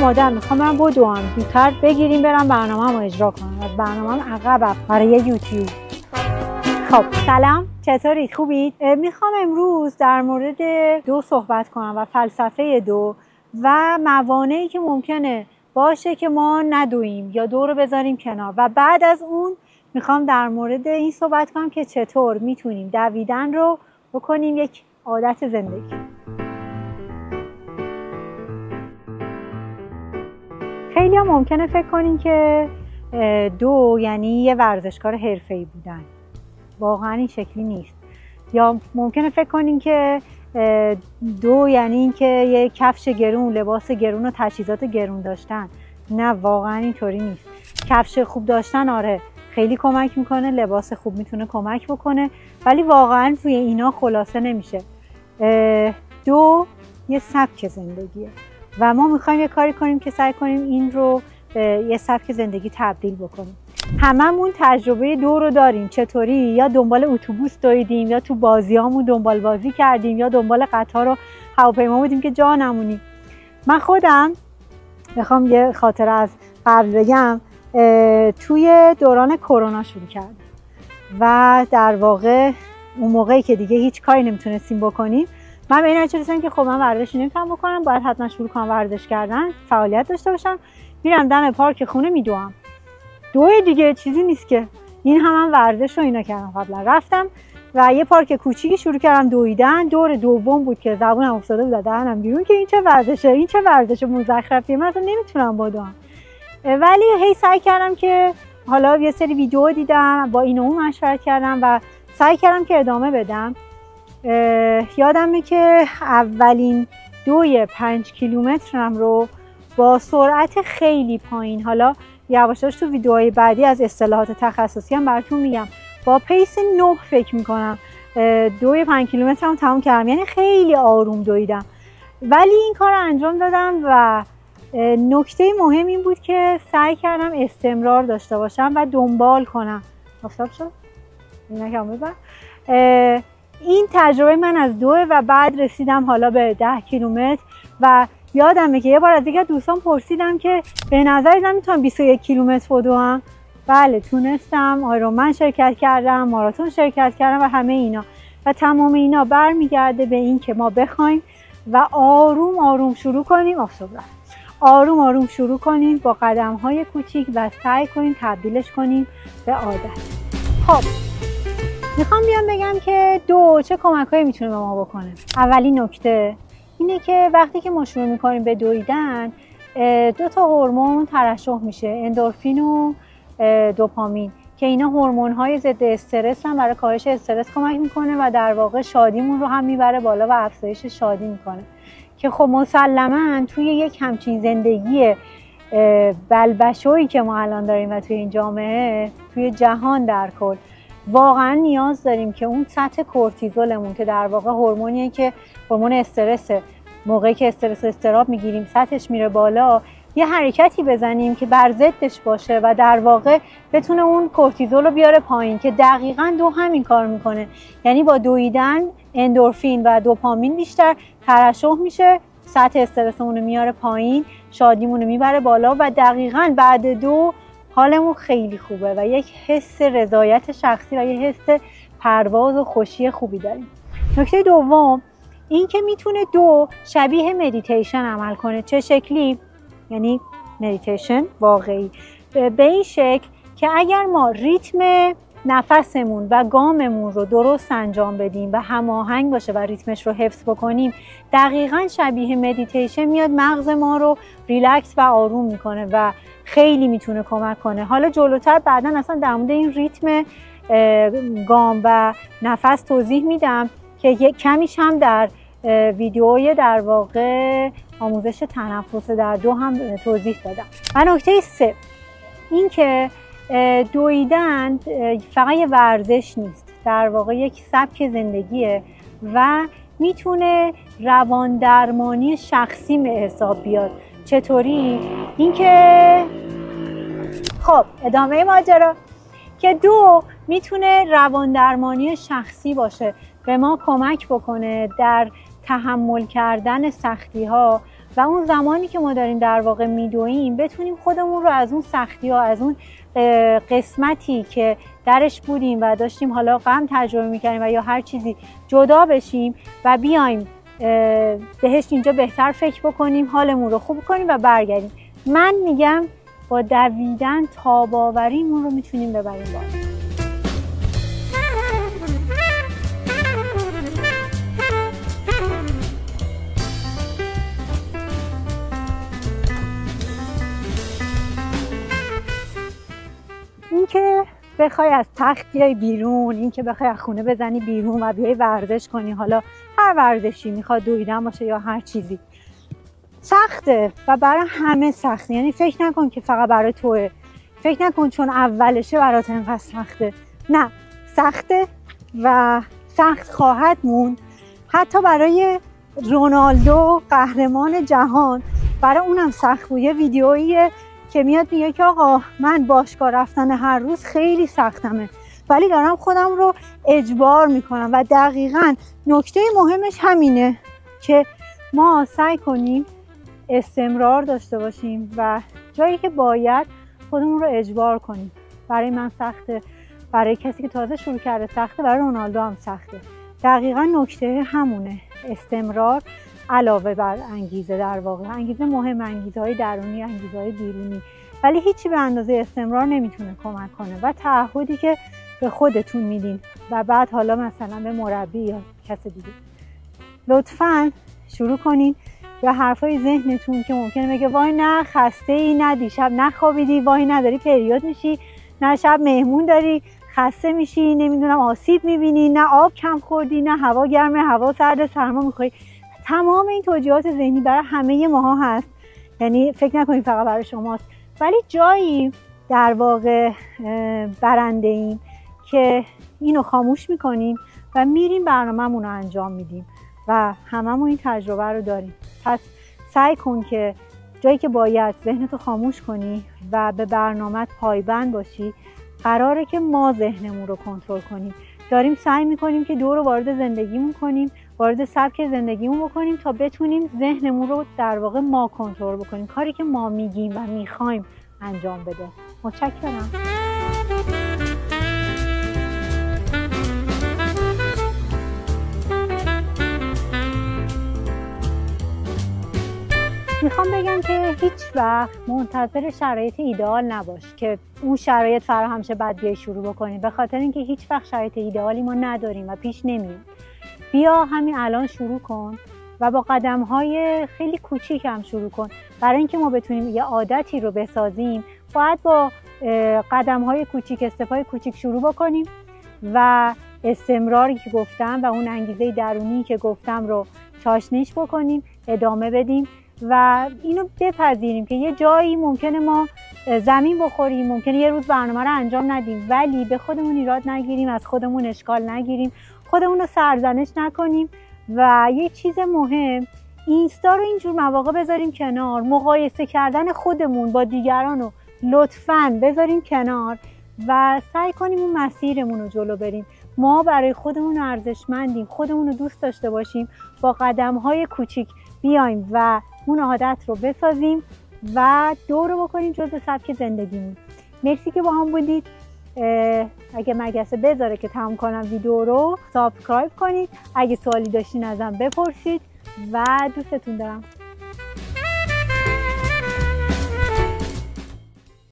آماده‌ام، میخوام برم بدوم زودتر بگیریم برم برنامه‌مو اجرا کنم. از برنامه‌م عقبم برای یوتیوب. خب سلام، چطورید؟ خوبید؟ میخوام امروز در مورد دو صحبت کنم و فلسفه دو و موانعی که ممکنه باشه که ما ندویم یا دو رو بذاریم کنار و بعد از اون میخوام در مورد این صحبت کنم که چطور میتونیم دویدن رو بکنیم یک عادت زندگی. خیلی هم ممکنه فکر کنین که دو یعنی یه ورزشکار حرفه‌ای بودن. واقعا این شکلی نیست. یا ممکنه فکر کنین که دو یعنی این که یه کفش گرون، لباس گرون و تجهیزات گرون داشتن. نه، واقعا اینطوری نیست. کفش خوب داشتن آره خیلی کمک میکنه، لباس خوب میتونه کمک بکنه، ولی واقعا توی اینا خلاصه نمیشه. دو یه سبک زندگیه و ما میخوایم یه کاری کنیم که سعی کنیم این رو به یه سبک زندگی تبدیل بکنیم. هممون تجربه دو رو داریم. چطوری؟ یا دنبال اتوبوس دویدیم، یا تو بازیامون دنبال بازی کردیم، یا دنبال قطار و هواپیما بودیم که جا نمونیم. من خودم میخوام یه خاطره از قبل بگم. توی دوران کرونا شروع کردم و در واقع اون موقعی که دیگه هیچ کاری نمیتونستیم بکنیم، من به این نتیجه رسیدم که خب من ورزشی نمیتونم بکنم، باید حتما شروع کنم ورزش کردن، فعالیت داشته باشم. میرم دم پارک خونه میدوام. دوی دیگه چیزی نیست که این هم ورزش رو اینا کردم. قبلا رفتم و یه پارک کوچیکی شروع کردم دویدن. دور دوم بود که زبونم افتاده بود دهنم بیرون که این چه ورزشه، این چه ورزش مزخرفیه، من اصلا نمیتونم بدوم. ولی هی سعی کردم که حالا یه سری ویدیو دیدم، با این و اون مشورت کردم و سعی کردم که ادامه بدم. یادمه که اولین دوی 5 کیلومترم رو با سرعت خیلی پایین، حالا یواشاش تو ویدیوهای بعدی از اصطلاحات تخصصی هم براتون میگم، با پیس 9 فکر میکنم دوی 5 کیلومترم تموم کردم. یعنی خیلی آروم دویدم ولی این کار رو انجام دادم و نکته مهم این بود که سعی کردم استمرار داشته باشم و دنبال کنم. آفتاب شد؟ این تجربه من از دوه و بعد رسیدم حالا به 10 کیلومتر و یادمه که یه بار از دیگه دوستان پرسیدم که به نظر من میتونم 21 کیلومتر بدوم. بله تونستم. آیرونمن شرکت کردم، ماراتون شرکت کردم و همه اینا. و تمام اینا برمیگرده به این که ما بخوایم و آروم آروم شروع کنیم. آروم آروم شروع کنیم با قدم‌های کوچیک و سعی کنیم تبدیلش کنیم به عادت. خب میخوام بیام بگم که دو چه کمک‌هایی میتونه به ما بکنه. اولین نکته اینه که وقتی که ما شروع میکنیم به دویدن 2 تا هورمون ترشح میشه، اندورفین و دوپامین، که اینا هورمون‌های ضد استرس هم برای کاهش استرس کمک میکنه و در واقع شادیمون رو هم میبره بالا و افزایش شادی میکنه. که خب مسلماً توی یک همچین زندگی بلبشویی که ما الان داریم و توی این جامعه، توی جهان در کل، واقعا نیاز داریم که اون سطح کورتیزولمون که در واقع هورمونیه که هورمون استرسه، موقعی که استرس و اضطراب میگیریم سطحش میره بالا، یه حرکتی بزنیم که بر ضدش باشه و در واقع بتونه اون کورتیزول رو بیاره پایین، که دقیقاً دو همین کار میکنه. یعنی با دویدن اندورفین و دوپامین بیشتر ترشح میشه، سطح استرسمون رو میاره پایین، شادیمون رو میبره بالا و دقیقاً بعد دو حالمون خیلی خوبه و یک حس رضایت شخصی و یک حس پرواز و خوشی خوبی داریم. نکته دوم این که میتونه دو شبیه مدیتیشن عمل کنه. چه شکلی؟ یعنی مدیتیشن واقعی به این شکل که اگر ما ریتم نفسمون و گاممون رو درست انجام بدیم و هماهنگ باشه و ریتمش رو حفظ بکنیم، دقیقاً شبیه مدیتیشن میاد مغز ما رو ریلکس و آروم میکنه و خیلی میتونه کمک کنه. حالا جلوتر بعداً اصلا در مورد این ریتم گام و نفس توضیح میدم که کمیش هم در ویدیوی در واقع آموزش تنفس در دو هم توضیح دادم. و نکته 3 این که دویدن فقط یه ورزش نیست، در واقع یک سبک زندگیه و میتونه روان درمانی شخصی به حساب بیاد. چطوری؟ اینکه خب ادامه ماجرا که دو میتونه روان درمانی شخصی باشه، به ما کمک بکنه در تحمل کردن سختی ها و اون زمانی که ما داریم در واقع میدویم بتونیم خودمون رو از اون سختی ها، از اون قسمتی که درش بودیم و داشتیم حالا غم تجربه میکنیم و یا هر چیزی جدا بشیم و بیایم بهش اینجا بهتر فکر بکنیم، حالمون رو خوب کنیم و برگردیم. من میگم با دویدن تاب‌آوریمون رو میتونیم ببریم بالا. این که بخوای از تخت بیای بیرون، این که بخوای از خونه بزنی بیرون و بیای ورزش کنی، حالا هر ورزشی، میخواد دویدن باشه یا هر چیزی، سخته و برای همه سخته. یعنی فکر نکن که فقط برای توه، فکر نکن چون اولشه برات اینقدر سخته. نه، سخته و سخت خواهد موند. حتی برای رونالدو قهرمان جهان، برای اونم سخت بود. یه ویدیویی که میاد میگه که آقا من باشگاه رفتن هر روز خیلی سختمه، ولی دارم خودم رو اجبار میکنم. و دقیقاً نکته مهمش همینه که ما سعی کنیم استمرار داشته باشیم و جایی که باید خودمون رو اجبار کنیم. برای من سخته، برای کسی که تازه شروع کرده سخته، برای رونالدو هم سخته. دقیقاً نکته همونه، استمرار علاوه بر انگیزه. در واقع انگیزه مهم، انگیزه های درونی، انگیزه های بیرونی، ولی هیچی به اندازه استمرار نمیتونه کمک کنه. و تعهدی که به خودتون میدین و بعد حالا مثلا به مربی یا کس دیگه، لطفاً شروع کنین به حرفای ذهنتون که ممکنه بگه وای نه خسته ای، نه دیشب نخوابیدی، وای نداری پریود میشی، نه شب مهمون داری خسته میشی، نمیدونم آسیب میبینی، نه آب کم خوردی، نه هوا گرمه هوا سرد سرما میخوری. تمام این توجیهات ذهنی برای همه ماها هست، یعنی فکر نکنید فقط برای شماست. ولی جایی در واقع برنده ایم که اینو خاموش میکنیم و میریم برنامه‌مون رو انجام میدیم و هممون این تجربه رو داریم. پس سعی کن که جایی که باید ذهنتو خاموش کنی و به برنامه‌ت پایبند باشی. قراره که ما ذهنمون رو کنترل کنیم. داریم سعی میکنیم که دور رو وارد زندگیمون کنیم، وارد سبک زندگیمون بکنیم تا بتونیم ذهنمون رو در واقع ما کنترل بکنیم، کاری که ما میگیم و میخوایم انجام بده. متشکرم. میخوام بگم که هیچ وقت منتظر شرایط ایدئال نباش که اون شرایط فراهم شه بعد بیای شروع بکنی، به خاطر اینکه هیچ وقت شرایط ایدئالی ما نداریم و پیش نمیاد. بیا همین الان شروع کن و با قدم‌های خیلی کوچیک هم شروع کن. برای اینکه ما بتونیم یه عادتی رو بسازیم باید با قدم‌های کوچیک، استپ‌های کوچیک شروع بکنیم و استمراری که گفتم و اون انگیزه درونی که گفتم رو چاشنیش بکنیم، ادامه بدیم و اینو بپذیریم که یه جایی ممکنه ما زمین بخوریم، ممکنه یه روز برنامه رو انجام ندیم، ولی به خودمون ایراد نگیریم، از خودمون اشکال نگیریم، خودمون رو سرزنش نکنیم. و یه چیز مهم، اینستا رو اینجور مواقع بذاریم کنار، مقایسه کردن خودمون با دیگران رو لطفاً بذاریم کنار و سعی کنیم اون مسیرمون رو جلو بریم. ما برای خودمون ارزشمندیم، خودمون رو دوست داشته باشیم، با قدم‌های کوچیک بیایم و اون عادت رو بسازیم و دور رو بکنیم جزء سبک زندگیمون. مرسی که با هم بودید. اگه مگسه بذاره که تمام کنم ویدیو رو، سابسکرایب کنید. اگه سوالی داشتین ازم بپرسید و دوستتون دارم.